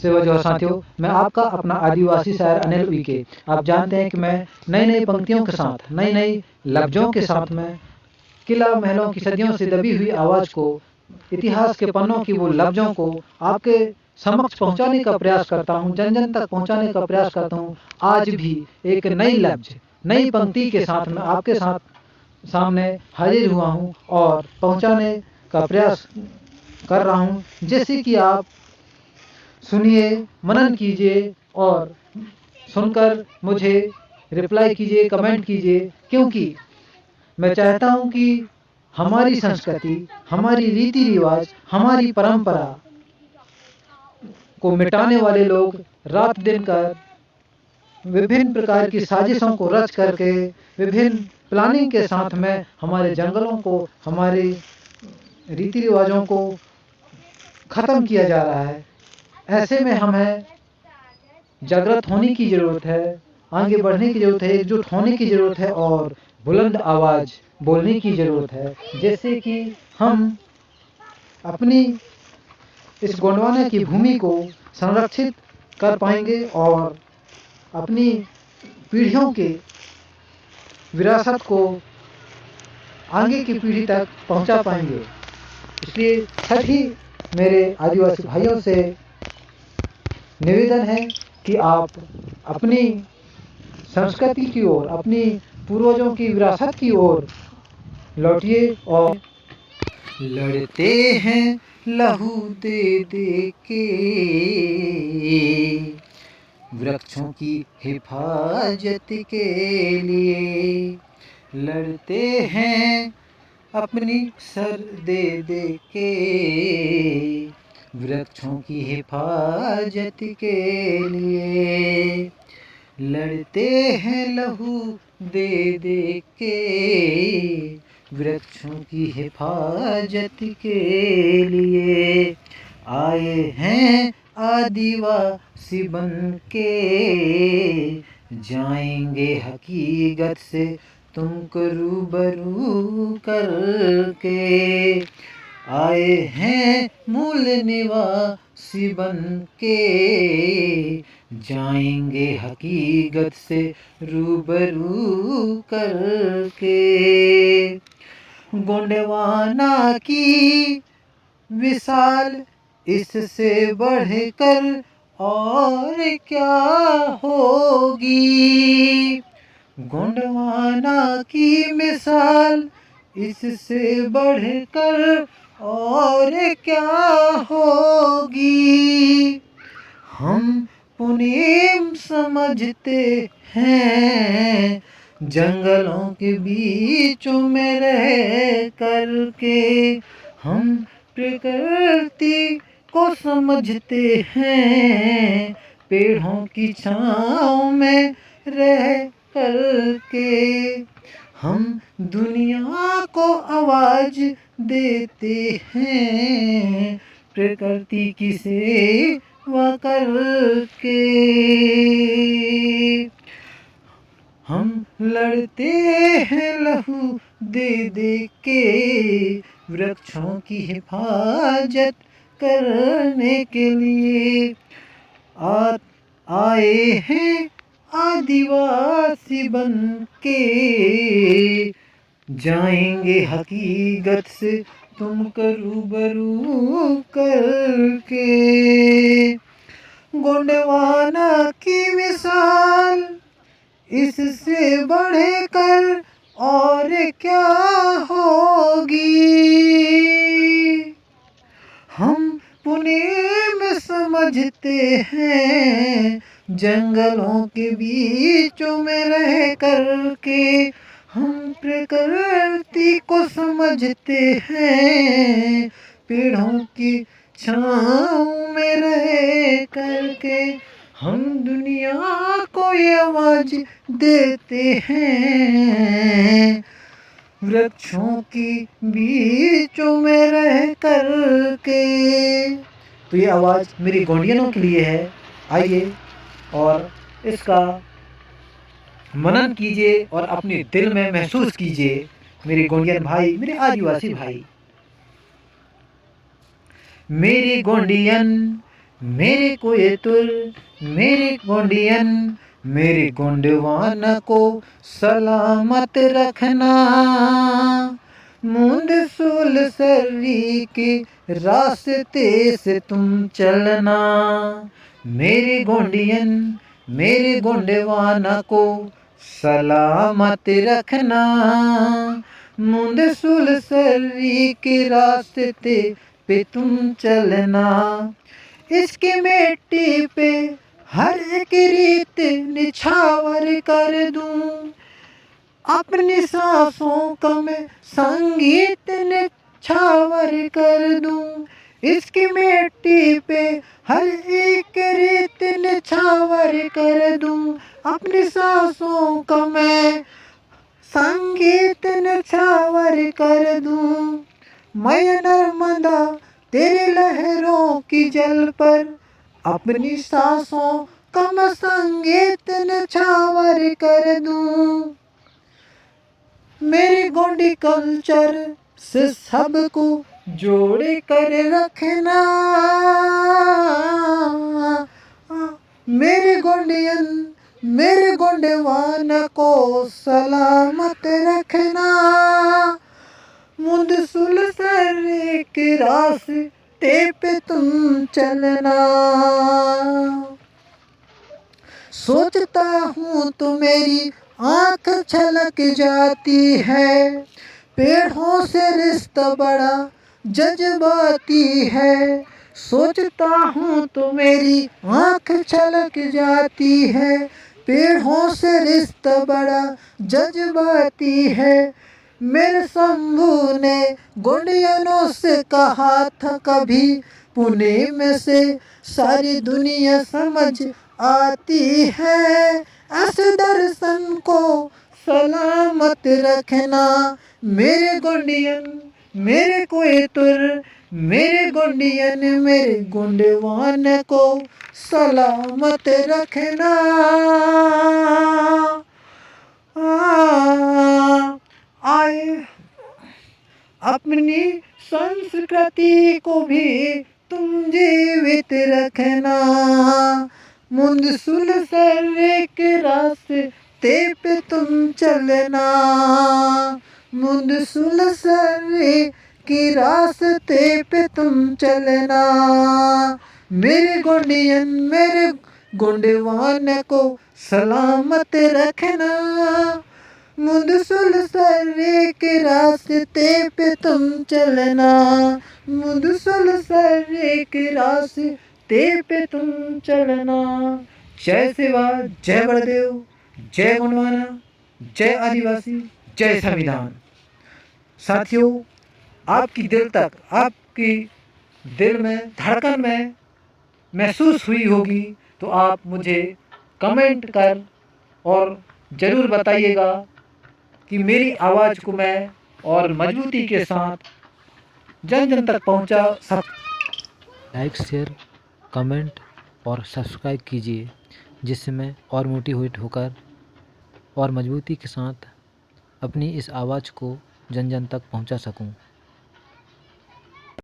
सेवा साथियों, मैं आपका अपना आदिवासी शायर अनिल उइके। आप जानते हैं कि मैं नई नई पंक्तियों के साथ, नई नई लफ्जों के साथ मैं किला महलों की सदियों से दबी हुई आवाज़ को, इतिहास के पन्नों की वो लफ्जों को आपके समक्ष पहुंचाने का प्रयास करता हूं, जन जन तक पहुंचाने का प्रयास करता हूं। आज भी एक नई लफ्ज, नई पंक्ति के साथ मैं आपके साथ सामने हाजिर हुआ हूं और पहुंचाने का प्रयास कर रहा हूं। जैसे कि आप सुनिए, मनन कीजिए और सुनकर मुझे रिप्लाई कीजिए, कमेंट कीजिए, क्योंकि मैं चाहता हूं कि हमारी संस्कृति, हमारी रीति रिवाज, हमारी परंपरा को मिटाने वाले लोग रात दिन कर विभिन्न प्रकार की साजिशों को रच करके, विभिन्न प्लानिंग के साथ में हमारे जंगलों को, हमारे रीति रिवाजों को खत्म किया जा रहा है। ऐसे में हमें जागृत होने की ज़रूरत है, आगे बढ़ने की ज़रूरत है, एकजुट होने की ज़रूरत है और बुलंद आवाज़ बोलने की ज़रूरत है। जैसे कि हम अपनी इस गोंडवाना की भूमि को संरक्षित कर पाएंगे और अपनी पीढ़ियों के विरासत को आगे की पीढ़ी तक पहुंचा पाएंगे। इसलिए सभी मेरे आदिवासी भाइयों से निवेदन है कि आप अपनी संस्कृति की ओर, अपनी पूर्वजों की विरासत की ओर लौटिए और लड़ते हैं लहू दे दे के वृक्षों की हिफाजत के लिए, लड़ते हैं अपनी सर दे दे के वृक्षों की हिफाजत के लिए, लड़ते हैं लहू दे दे के वृक्षों की हिफाजत के लिए। आए हैं आदिवासी बन के, जाएंगे हकीकत से तुमको रूबरू करके। आए हैं मूल निवासी बन के, जाएंगे हकीकत से रूबरू करके। गोंडवाना की विशाल इससे बढ़कर और क्या होगी, गोंडवाना की मिसाल इससे बढ़कर और क्या होगी। हम पुनीम समझते हैं जंगलों के बीचों में रह करके, हम प्रकृति को समझते हैं पेड़ों की छाँव में रह करके। हम दुनिया को आवाज देते हैं प्रकृति की सेवा करके। हम लड़ते हैं लहू दे दे के वृक्षों की हिफाजत करने के लिए। आए हैं आदिवासी बन के, जाएंगे हकीकत से तुमको रूबरू करके। गोंडवाना की मिसाल इससे बढ़कर और क्या होगी। हम पुणे में समझते हैं जंगलों के बीचों में रह करके, हम प्रकृति को समझते हैं पेड़ों की छाँव में रह करके। हम दुनिया को ये आवाज देते हैं वृक्षों की बीचों में रह करके। तो ये आवाज़ मेरी गोंडियनों के लिए है। आइए और इसका मनन कीजिए और अपने दिल में महसूस कीजिए मेरे गोंडियन भाई, मेरे आदिवासी भाई। मेरे गोंडियन मेरे कोयतुर मेरे गोंडियन मेरे गोंडवान को सलामत रखना। मूंद सुलसरी के रास्ते से तुम चलना। मेरे गोंडियन मेरे गोंडवाना को सलामत रखना। मूंद सुलसरी के रास्ते पे तुम चलना। इसकी मिट्टी पे हर एक रीत निछावर कर दूं। अपनी सांसों का मैं संगीत निछावर कर दूं। इसकी मिट्टी पे हर एक रीत निछावर कर दूं। अपनी सांसों का मैं संगीत निछावर कर दूं। मैं नर्मदा तेरी लहरों की जल पर अपनी सांसों का मैं संगीत निछावर कर दूं। मेरे गोंडी कल्चर से सबको जोड़ कर रखना। मेरे गोंडियन मेरे गोंडवान को सलामत रखना। मुंद सुलसरे के रास्ते पे तुम चलना। सोचता हूँ तो मेरी आँख छलक जाती है। पेड़ों से रिश्ता बड़ा जज्बाती है। सोचता हूँ तो मेरी आँख छलक जाती है। पेड़ों से रिश्ता बड़ा जज्बाती है। मेरे शंभू ने गोंडियनों से कहा था कभी पुणे में से सारी दुनिया समझ आती है। ऐसे दर्शन को सलामत रखना। मेरे गोंडियन मेरे कोयतुर मेरे गोंडियन मेरे गोंडवान को सलामत रखना। आए अपनी संस्कृति को भी तुम जीवित रखना। मुंद सुलसरे के रास्ते पे तुम चलना। मुंद सुलसरे के रास्ते पे तुम चलना। मेरे गोंडियन मेरे गोंडवान को सलामत रखना। मुंद सुलसरे के रास्ते पे तुम चलना। मुंद सुलसरे के रास्ते पे तुम चलना। जय सेवा जय बड़देव जय गोंडवाना जय आदिवासी जय संविधान। साथियों, आपकी दिल तक आपकी दिल में धड़कन में महसूस हुई होगी तो आप मुझे कमेंट कर और ज़रूर बताइएगा कि मेरी आवाज़ को मैं और मजबूती के साथ जन जन तक पहुंचा सक। लाइक शेयर कमेंट और सब्सक्राइब कीजिए, जिससे मैं और मोटिवेट होकर और मजबूती के साथ अपनी इस आवाज़ को जन जन तक पहुंचा सकूं।